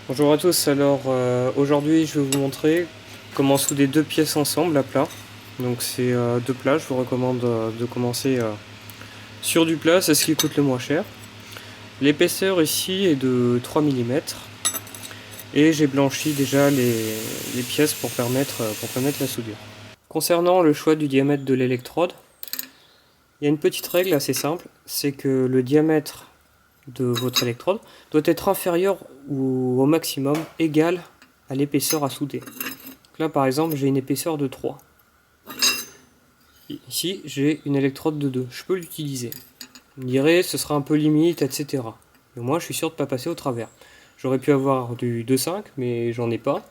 Bonjour à tous, alors aujourd'hui je vais vous montrer comment souder deux pièces ensemble à plat. Donc c'est deux plats, je vous recommande de commencer sur du plat, c'est ce qui coûte le moins cher. L'épaisseur ici est de 3 mm et j'ai blanchi déjà les pièces pour permettre la soudure. Concernant le choix du diamètre de l'électrode, il y a une petite règle assez simple, c'est que le diamètre de votre électrode doit être inférieur ou au maximum égal à l'épaisseur à souder. Donc là par exemple j'ai une épaisseur de 3. Ici j'ai une électrode de 2, je peux l'utiliser. Vous me direz ce sera un peu limite, etc. Mais moi je suis sûr de ne pas passer au travers. J'aurais pu avoir du 2,5 mais j'en ai pas.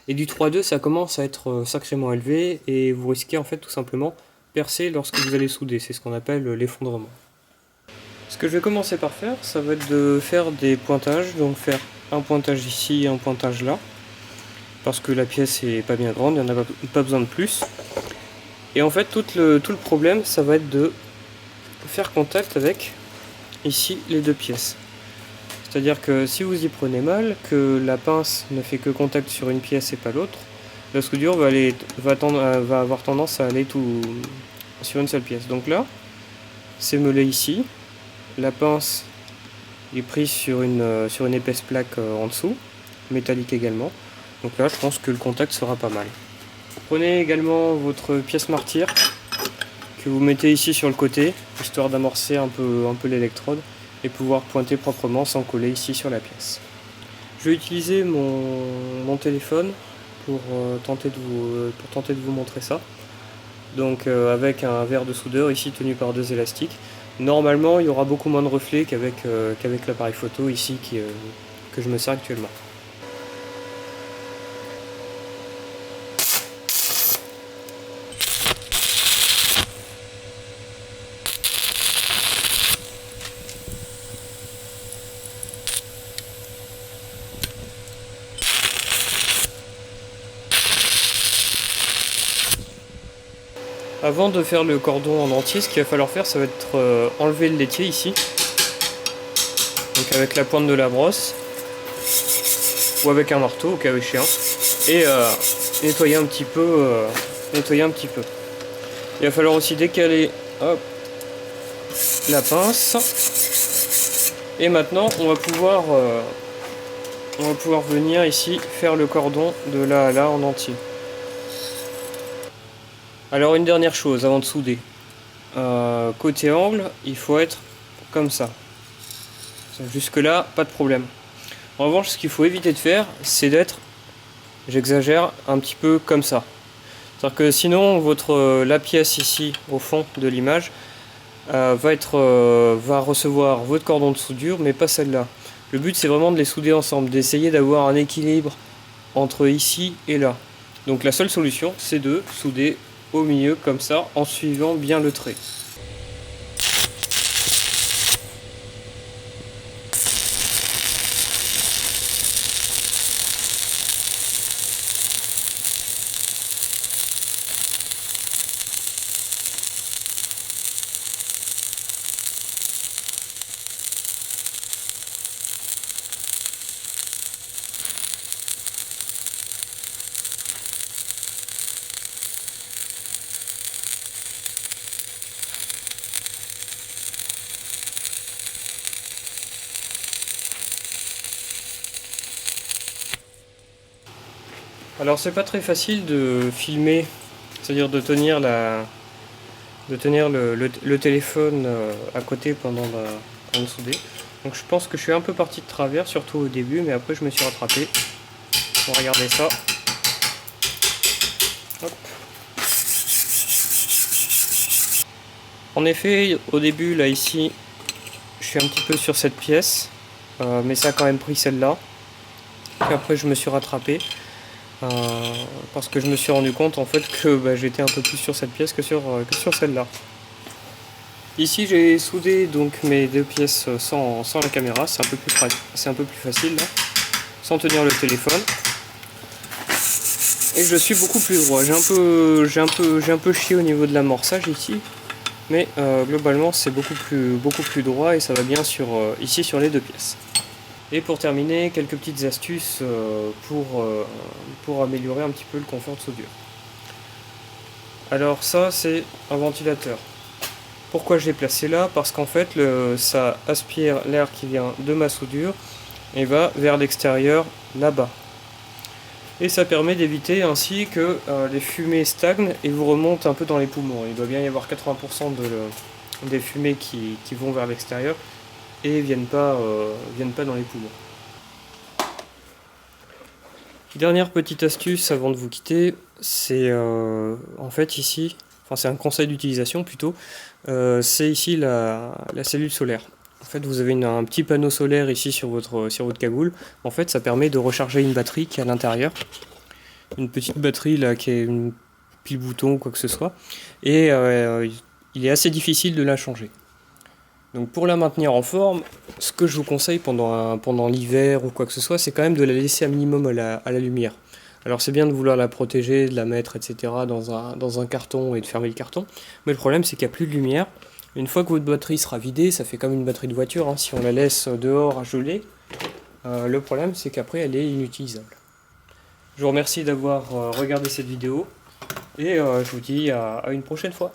Et du 3,2 ça commence à être sacrément élevé et vous risquez en fait tout simplement percer lorsque vous allez souder. C'est ce qu'on appelle l'effondrement. Ce que je vais commencer par faire, ça va être de faire des pointages, donc faire un pointage ici et un pointage là, parce que la pièce est pas bien grande, il n'y en a pas besoin de plus. Et en fait, tout le problème, ça va être de faire contact avec, ici, les deux pièces. C'est-à-dire que si vous y prenez mal, que la pince ne fait que contact sur une pièce et pas l'autre, la soudure va avoir tendance à aller tout sur une seule pièce. Donc là, c'est meulé ici, la pince est prise sur une épaisse plaque en dessous, métallique également. Donc là, je pense que le contact sera pas mal. Prenez également votre pièce martyre que vous mettez ici sur le côté, histoire d'amorcer un peu l'électrode et pouvoir pointer proprement sans coller ici sur la pièce. Je vais utiliser mon téléphone pour tenter de vous montrer ça. Donc avec un verre de soudeur ici tenu par deux élastiques. Normalement il y aura beaucoup moins de reflets qu'avec l'appareil photo ici que je me sers actuellement. Avant de faire le cordon en entier, ce qu'il va falloir faire, ça va être enlever le laitier ici. Donc avec la pointe de la brosse, ou avec un marteau au cas échéant, et nettoyer un petit peu. Il va falloir aussi décaler hop, la pince. Et maintenant, on va pouvoir venir ici faire le cordon de là à là en entier. Alors une dernière chose avant de souder. Côté angle, il faut être comme ça. Jusque là, pas de problème. En revanche, ce qu'il faut éviter de faire, c'est d'être, j'exagère, un petit peu comme ça. C'est-à-dire que sinon, la pièce ici, au fond de l'image, va recevoir votre cordon de soudure, mais pas celle-là. Le but, c'est vraiment de les souder ensemble, d'essayer d'avoir un équilibre entre ici et là. Donc la seule solution, c'est de souder au milieu comme ça, en suivant bien le trait. Alors c'est pas très facile de filmer, c'est-à-dire de tenir le téléphone à côté pendant de souder. Donc je pense que je suis un peu parti de travers, surtout au début, mais après je me suis rattrapé. On va regarder ça. Hop. En effet, au début, là ici, je suis un petit peu sur cette pièce, mais ça a quand même pris celle-là. Puis après je me suis rattrapé. Parce que je me suis rendu compte en fait que j'étais un peu plus sur cette pièce que sur celle-là. Ici j'ai soudé donc mes deux pièces sans la caméra, c'est un peu plus facile là, sans tenir le téléphone. Et je suis beaucoup plus droit. J'ai un peu chié au niveau de l'amorçage ici, mais globalement c'est beaucoup plus droit et ça va bien ici sur les deux pièces. Et pour terminer, quelques petites astuces pour améliorer un petit peu le confort de soudure. Alors ça, c'est un ventilateur. Pourquoi je l'ai placé là? Parce qu'en fait, ça aspire l'air qui vient de ma soudure et va vers l'extérieur là-bas. Et ça permet d'éviter ainsi que les fumées stagnent et vous remontent un peu dans les poumons. Il doit bien y avoir 80% des fumées qui vont vers l'extérieur et viennent pas dans les poumons. Dernière petite astuce avant de vous quitter, c'est en fait ici, enfin c'est un conseil d'utilisation plutôt, c'est ici la cellule solaire. En fait, vous avez un petit panneau solaire ici sur votre cagoule. En fait, ça permet de recharger une batterie qui est à l'intérieur. Une petite batterie là qui est une pile bouton ou quoi que ce soit. Et il est assez difficile de la changer. Donc pour la maintenir en forme, ce que je vous conseille pendant l'hiver ou quoi que ce soit, c'est quand même de la laisser un minimum à la lumière. Alors c'est bien de vouloir la protéger, de la mettre, etc. dans un carton et de fermer le carton. Mais le problème c'est qu'il n'y a plus de lumière. Une fois que votre batterie sera vidée, ça fait comme une batterie de voiture, hein, si on la laisse dehors à geler, le problème c'est qu'après elle est inutilisable. Je vous remercie d'avoir regardé cette vidéo et je vous dis à une prochaine fois.